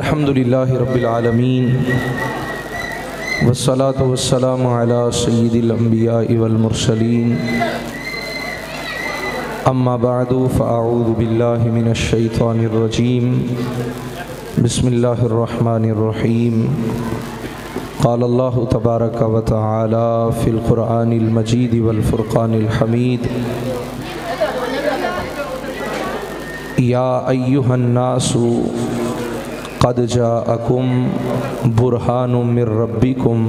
الحمدللہ رب العالمین والصلاة والسلام علی سید الانبیاء والمرسلین اما بعد فاعوذ باللہ من الشیطان الرجیم بسم اللہ الرحمن الرحیم قال اللہ تبارک و تعالی فی القرآن المجید والفرقان الحمید یا ایہا الناس قد جاءکم برہان من ربکم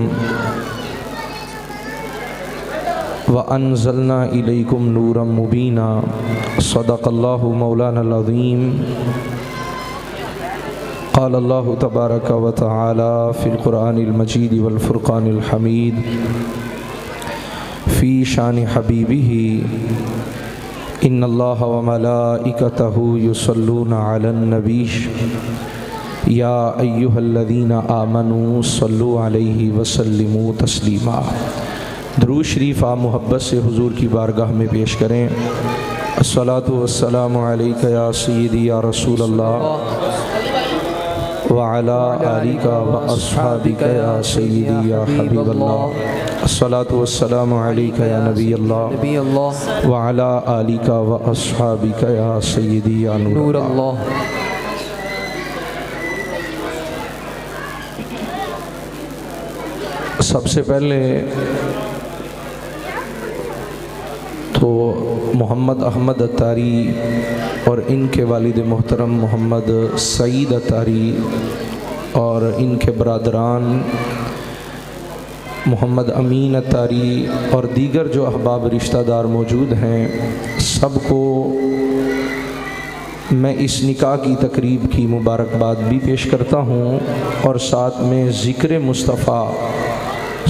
وَأَنزَلْنَا إِلَيْكُمْ نُورًا مُبِينًا صدق اللہ مولانا العظیم قال اللہ تبارک و تعالی فی القرآن المجید والفرقان الحمید فی شان حبیبہ ان اللہ وملائکتہ یصلون علی النبی یا ایہا الذین آمنوا صلوا علیہ وسلموا تسلیما۔ درود شریف آپ محبت سے حضور کی بارگاہ میں پیش کریں۔ الصلاۃ والسلام علیک یا سیدی یا رسول اللہ وعلی آلک واصحابک یا سیدی یا حبیب اللہ۔ الصلاۃ والسلام علیک یا نبی اللہ وعلی آلک واصحابک یا سیدی یا نور اللہ۔ سب سے پہلے تو محمد احمد اتاری اور ان کے والد محترم محمد سعید اتاری اور ان کے برادران محمد امین اتاری اور دیگر جو احباب رشتہ دار موجود ہیں، سب کو میں اس نکاح کی تقریب کی مبارکباد بھی پیش کرتا ہوں اور ساتھ میں ذکر مصطفیٰ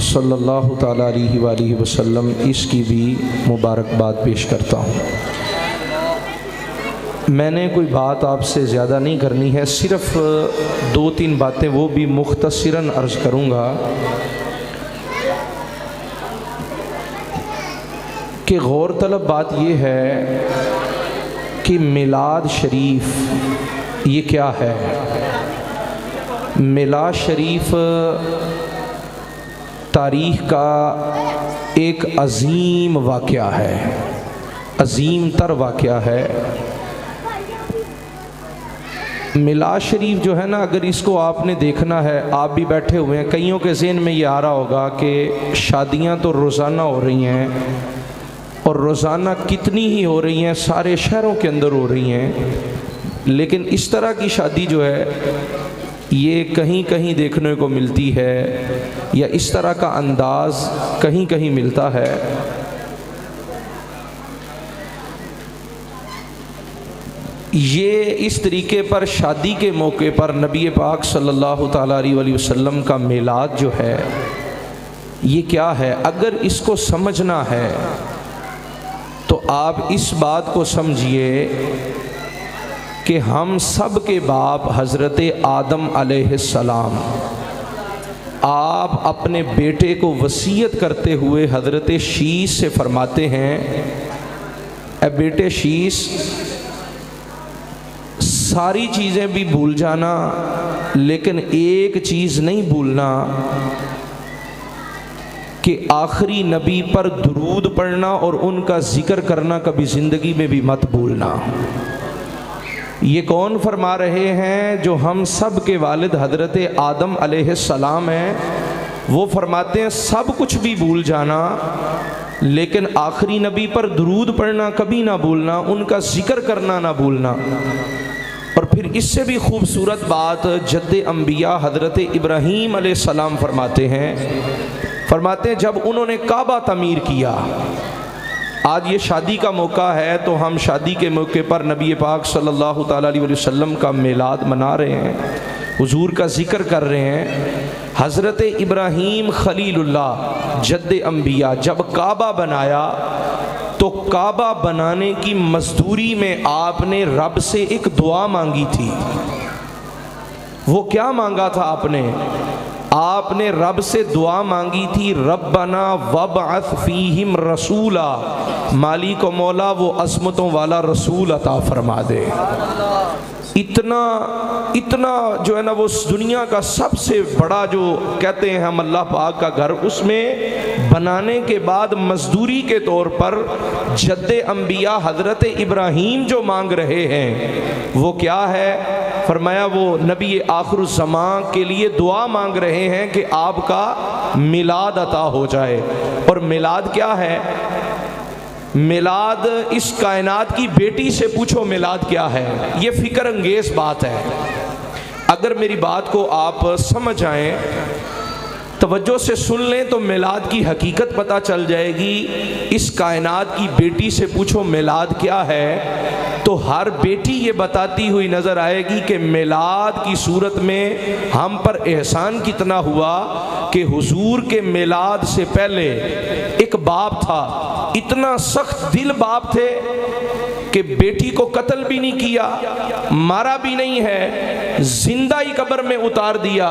صلی اللہ تعالیٰ علیہ وآلہ وسلم اس کی بھی مبارکباد پیش کرتا ہوں۔ میں نے کوئی بات آپ سے زیادہ نہیں کرنی ہے، صرف 2-3 باتیں وہ بھی مختصراً عرض کروں گا کہ غور طلب بات یہ ہے کہ میلاد شریف یہ کیا ہے؟ میلاد شریف تاریخ کا ایک عظیم واقعہ ہے، عظیم تر واقعہ ہے۔ میلاد شریف جو ہے نا، اگر اس کو آپ نے دیکھنا ہے، آپ بھی بیٹھے ہوئے ہیں، کئیوں کے ذہن میں یہ آ رہا ہوگا کہ شادیاں تو روزانہ ہو رہی ہیں اور روزانہ کتنی ہی ہو رہی ہیں، سارے شہروں کے اندر ہو رہی ہیں، لیکن اس طرح کی شادی جو ہے یہ کہیں کہیں دیکھنے کو ملتی ہے، یا اس طرح کا انداز کہیں کہیں ملتا ہے۔ یہ اس طریقے پر شادی کے موقع پر نبی پاک صلی اللہ تعالیٰ علیہ وسلم کا میلاد جو ہے یہ کیا ہے؟ اگر اس کو سمجھنا ہے تو آپ اس بات کو سمجھیے کہ ہم سب کے باپ حضرت آدم علیہ السلام، آپ اپنے بیٹے کو وصیت کرتے ہوئے حضرت شیش سے فرماتے ہیں، اے بیٹے شیش، ساری چیزیں بھی بھول جانا لیکن ایک چیز نہیں بھولنا کہ آخری نبی پر درود پڑھنا اور ان کا ذکر کرنا کبھی زندگی میں بھی مت بھولنا۔ یہ کون فرما رہے ہیں؟ جو ہم سب کے والد حضرت آدم علیہ السلام ہیں، وہ فرماتے ہیں سب کچھ بھی بھول جانا لیکن آخری نبی پر درود پڑھنا کبھی نہ بھولنا، ان کا ذکر کرنا نہ بھولنا۔ اور پھر اس سے بھی خوبصورت بات جد انبیاء حضرت ابراہیم علیہ السلام فرماتے ہیں جب انہوں نے کعبہ تعمیر کیا، آج یہ شادی کا موقع ہے تو ہم شادی کے موقع پر نبی پاک صلی اللہ تعالیٰ علیہ وسلم کا میلاد منا رہے ہیں، حضور کا ذکر کر رہے ہیں۔ حضرت ابراہیم خلیل اللہ جد انبیاء جب کعبہ بنایا تو کعبہ بنانے کی مزدوری میں آپ نے رب سے ایک دعا مانگی تھی۔ وہ کیا مانگا تھا آپ نے رب سے دعا مانگی تھی، ربنا وابعث فیہم رسولا، مالک و مولا وہ عظمتوں والا رسول عطا فرما دے۔ इतना जो है ना वो दुनिया का सबसे बड़ा जो कहते हैं हम अल्लाह पाक का घर, उसमें बनाने के बाद मजदूरी के तौर पर जद्दे अंबिया हज़रत इब्राहीम जो मांग रहे हैं वो क्या है? फरमाया वो नबी आखिरुज़्ज़मां के लिए दुआ मांग रहे हैं कि आपका मिलाद अता हो जाए। और मिलाद क्या है? मिलाद, इस कायनात की बेटी से पूछो मिलाद क्या है। ये फ़िक्र अंगेज़ बात है। अगर मेरी बात को आप समझ आएँ, तवज्जो से सुन लें तो मिलाद की हकीकत पता चल जाएगी। इस कायनात की बेटी से पूछो मिलाद क्या है, तो हर बेटी ये बताती हुई नज़र आएगी कि मिलाद की सूरत में हम पर एहसान कितना हुआ कि हुजूर के मिलाद से पहले एक बाप था, इतना सख्त दिल बाप थे कि बेटी को कत्ल भी नहीं किया, मारा भी नहीं है, जिंदा ही कब्र में उतार दिया।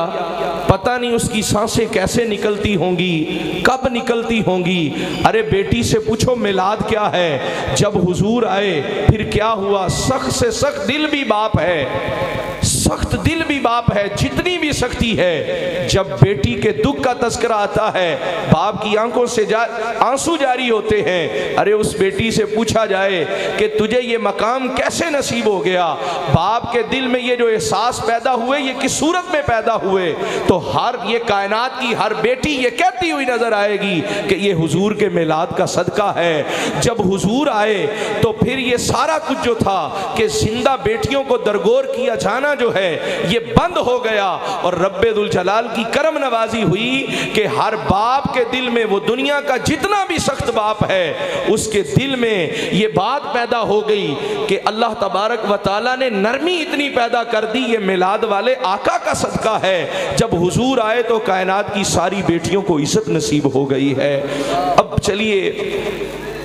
पता नहीं उसकी सांसें कैसे निकलती होंगी, कब निकलती होंगी। अरे बेटी से पूछो मिलाद क्या है। जब हुजूर आए फिर क्या हुआ? सख्त से सख्त दिल भी बाप है, सख्त दिल भी बाप है, जितनी भी सख्ती है। जब बेटी के दुख का तज़किरा आता है, बाप की आंखों से आंसू जारी होते हैं। अरे उस बेटी से पूछा जाए कि तुझे ये मकाम कैसे नसीब हो गया, बाप के दिल में ये जो एहसास पैदा हुए ये किस सूरत में पैदा हुए, तो हर ये कायनात की हर बेटी ये कहती हुई नजर आएगी कि ये हुजूर के मिलाद का सदका है। जब हुजूर आए तो फिर ये सारा कुछ जो था कि जिंदा बेटियों को दरगोर किया जाना जो है ये बंद हो गया। और रब्बे दुल जलाल की करम नवाजी हुई कि हर बाप के दिल में, वो दुनिया का जितना भी सख्त बाप है उसके दिल में ये बात पैदा हो गई कि अल्लाह तबारक व तआला ने नरमी इतनी पैदा कर दी, ये मिलाद वाले आका का सदका है। जब हुजूर आए तो कायनात की सारी बेटियों को इज्जत नसीब हो गई है। अब चलिए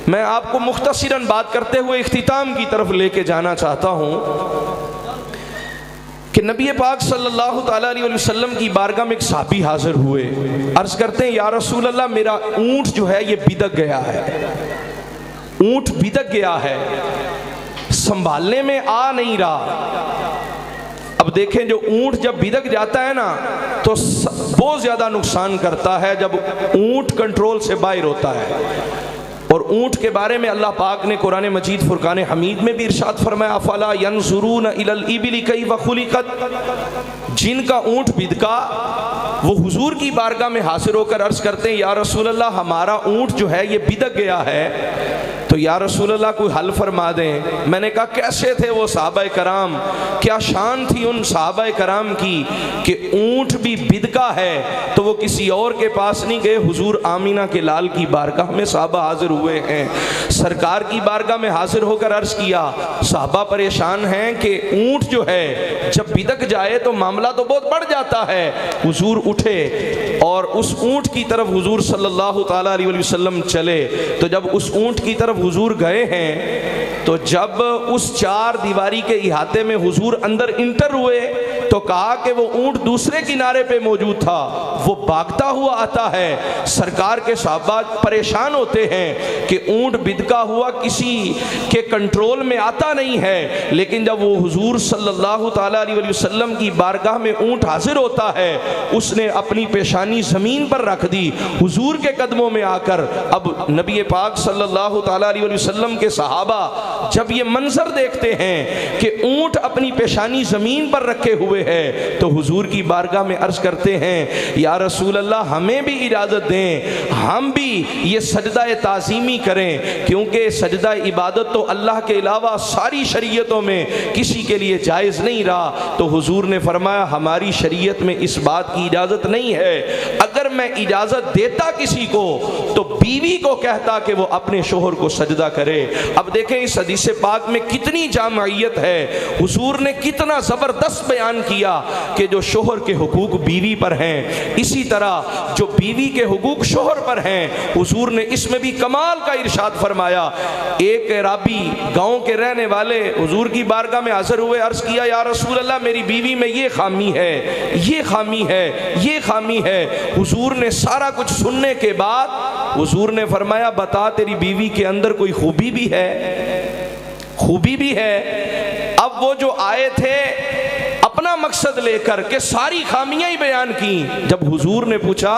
मैं आपको मुख्तसरन बात करते हुए इख्तिताम की तरफ लेके जाना चाहता हूँ कि नबी पाक सल्लल्लाहु ताला अलैहि वसल्लम की बारगाह में एक सहाबी हाजिर हुए। अर्ज करते हैं, या रसूल अल्लाह, मेरा ऊँट जो है ये बिदक गया है, ऊँट बिदक गया है, संभालने में आ नहीं रहा। अब देखें, जो ऊँट जब बिदक जाता है ना तो बहुत ज़्यादा नुकसान करता है जब ऊँट कंट्रोल से बाहर होता है। और ऊँट के बारे में अल्लाह पाक ने कुरान मजीद फुरकान हमीद में भी इरशाद फरमाया, अफला यंजुरून इलल इबिली कैफ खुलिकत। जिनका ऊँट बिदका वो हुजूर की बारगाह में हाजिर होकर अर्ज करते हैं, या रसूल अल्लाह, हमारा ऊँट जो है ये बिदक गया है, तो या रसूल अल्लाह कोई हल फरमा दें। मैंने कहा कैसे थे वो सहाबाए कराम, क्या शान थी उन सहाबाए कराम की कि ऊँट भी बिदका है तो वो किसी और के पास नहीं गए, हुजूर आमीना के लाल की बारगाह में सहाबा हाजिर हुए हैं। सरकार की बारगाह में हाजिर होकर अर्ज किया, सहाबा परेशान हैं कि ऊँट जो है जब बिदक जाए तो मामला तो बहुत बढ़ जाता है। हुजूर उठे और उस ऊँट की तरफ हुजूर सल्लल्लाहु ताला अलैहि वसल्लम चले। तो जब उस ऊँट की तरफ हुजूर गए हैं तो जब उस चार दीवारी के इहाते में हुजूर अंदर इंटर हुए तो कहा कि वो ऊँट दूसरे किनारे पे मौजूद था, वो भागता हुआ आता है। सरकार के सहाबा परेशान होते हैं कि ऊँट बिदका हुआ किसी के कंट्रोल में आता नहीं है। लेकिन जब वो हुजूर सल्लल्लाहु ताला अलैहि वसल्लम की बारगाह में ऊँट हाजिर होता है, उसने अपनी पेशानी ज़मीन पर रख दी हुजूर के कदमों में आकर। अब नबी पाक सल्लल्लाहु ताला अलैहि वसल्लम के सहाबा जब ये मंजर देखते हैं कि ऊँट अपनी पेशानी ज़मीन पर रखे हुए है तो हुजूर की बारगाह में अर्ज करते हैं, या रसूल अल्लाह, हमें भी इजाज़त दें, हम भी ये सजदा ताज़ीमी करें, क्योंकि सजदा इबादत तो अल्लाह के अलावा सारी शरीयतों में किसी के लिए जायज़ नहीं रहा। तो हुजूर ने फरमाया, हमारी शरीयत में इस बात की इजाज़त नहीं है। अगर मैं इजाज़त देता किसी को तो बीवी को कहता कि वो अपने शोहर को सजदा करे। अब देखें इस हदीस पाक में कितनी जामइयत है, हुजूर ने कितना ज़बरदस्त बयान किया कि जो शोहर के हुकूक बीवी पर हैं, इसी तरह जो बीवी के हुकूक शोहर पर हैं, हुजूर ने इसमें भी कमाल का इरशाद फरमाया। एक राबी गांव के रहने वाले हुजूर की बारगाह में हाजिर हुए, अर्ज किया, या रसूल अल्लाह, मेरी बीवी में ये खामी है, ये खामी है, ये खामी है। हुजूर ने सारा कुछ सुनने के बाद हुजूर ने फरमाया, बता तेरी बीवी के अंदर कोई खूबी भी है, खूबी भी है। अब अब वो जो आए थे अपना मकसद लेकर के सारी खामियां ही बयान की। जब हुजूर ने पूछा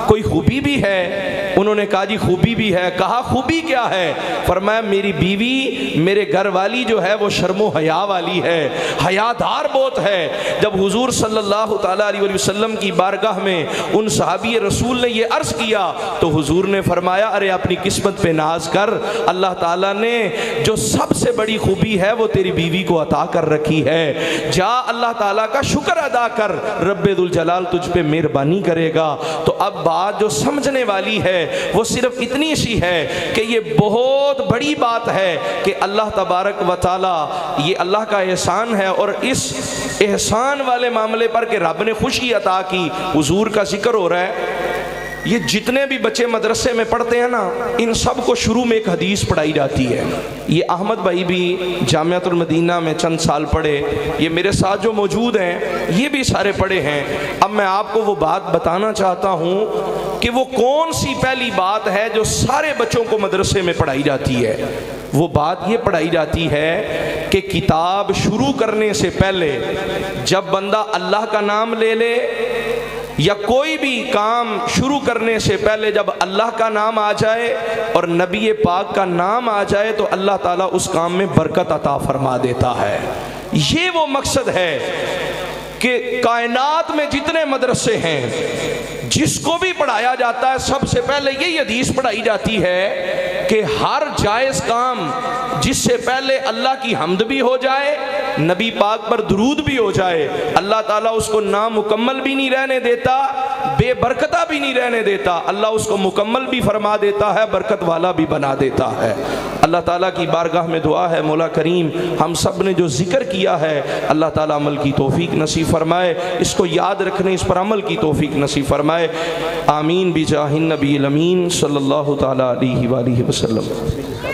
कोई खूबी भी है, उन्होंने कहा जी खूबी भी है। कहा खूबी क्या है? फरमाया मेरी बीवी, मेरे घर वाली जो है वो शर्मो हया वाली है, हयादार बहुत है। जब हुजूर सल्लल्लाहु ताला अलैहि वसल्लम की बारगाह में उन सहाबी रसूल ने ये अर्ज किया तो हुजूर ने फरमाया अरे अपनी किस्मत पे नाज कर, अल्लाह ताला ने जो सबसे बड़ी खूबी है वो तेरी बीवी को अता कर रखी है। जा अल्लाह ताला का शुक्र अदा कर, रब्बे दुल जलाल तुझ पे मेहरबानी करेगा। तो अब बात जो समझने वाली है वो सिर्फ इतनी सी है कि ये बहुत बड़ी बात है कि अल्लाह तबारक व ताला, ये अल्लाह का एहसान है। और इस एहसान वाले मामले पर कि रब ने खुशी अता की, हुजूर का जिक्र हो रहा है। ये जितने भी बच्चे मदरसे में पढ़ते हैं ना, इन सब को शुरू में एक हदीस पढ़ाई जाती है। ये अहमद भाई भी जामियातुल मदीना में चंद साल पढ़े, ये मेरे साथ जो मौजूद हैं ये भी सारे पढ़े हैं। अब मैं आपको वो बात बताना चाहता हूँ कि वो कौन सी पहली बात है जो सारे बच्चों को मदरसे में पढ़ाई जाती है। वो बात ये पढ़ाई जाती है कि किताब शुरू करने से पहले जब बंदा अल्लाह का नाम ले ले या कोई भी काम शुरू करने से पहले जब अल्लाह का नाम आ जाए और नबी पाक का नाम आ जाए तो अल्लाह ताला उस काम में बरकत अता फरमा देता है। ये वो मकसद है कि कायनात में जितने मदरसे हैं जिसको भी पढ़ाया जाता है सबसे पहले यही हदीस पढ़ाई जाती है कि हर जायज़ काम जिससे पहले अल्लाह की हम्द भी हो जाए, नबी पाक पर दुरूद भी हो जाए, अल्लाह ताला उसको नामुकम्मल भी नहीं रहने देता, बेबरकता भी नहीं रहने देता, अल्लाह उसको मुकम्मल भी फरमा देता है, बरकत वाला भी बना देता है। अल्लाह ताला की बारगाह में दुआ है मौला करीम हम सब ने जो जिक्र किया है अल्लाह ताला अमल की तौफीक नसीब फरमाए, इसको याद रखने, इस पर अमल की तौफीक नसीब फरमाए। आमीन बिजाहिन नबी अमीन सल्लल्लाहु ताला अलैहि वसल्लम।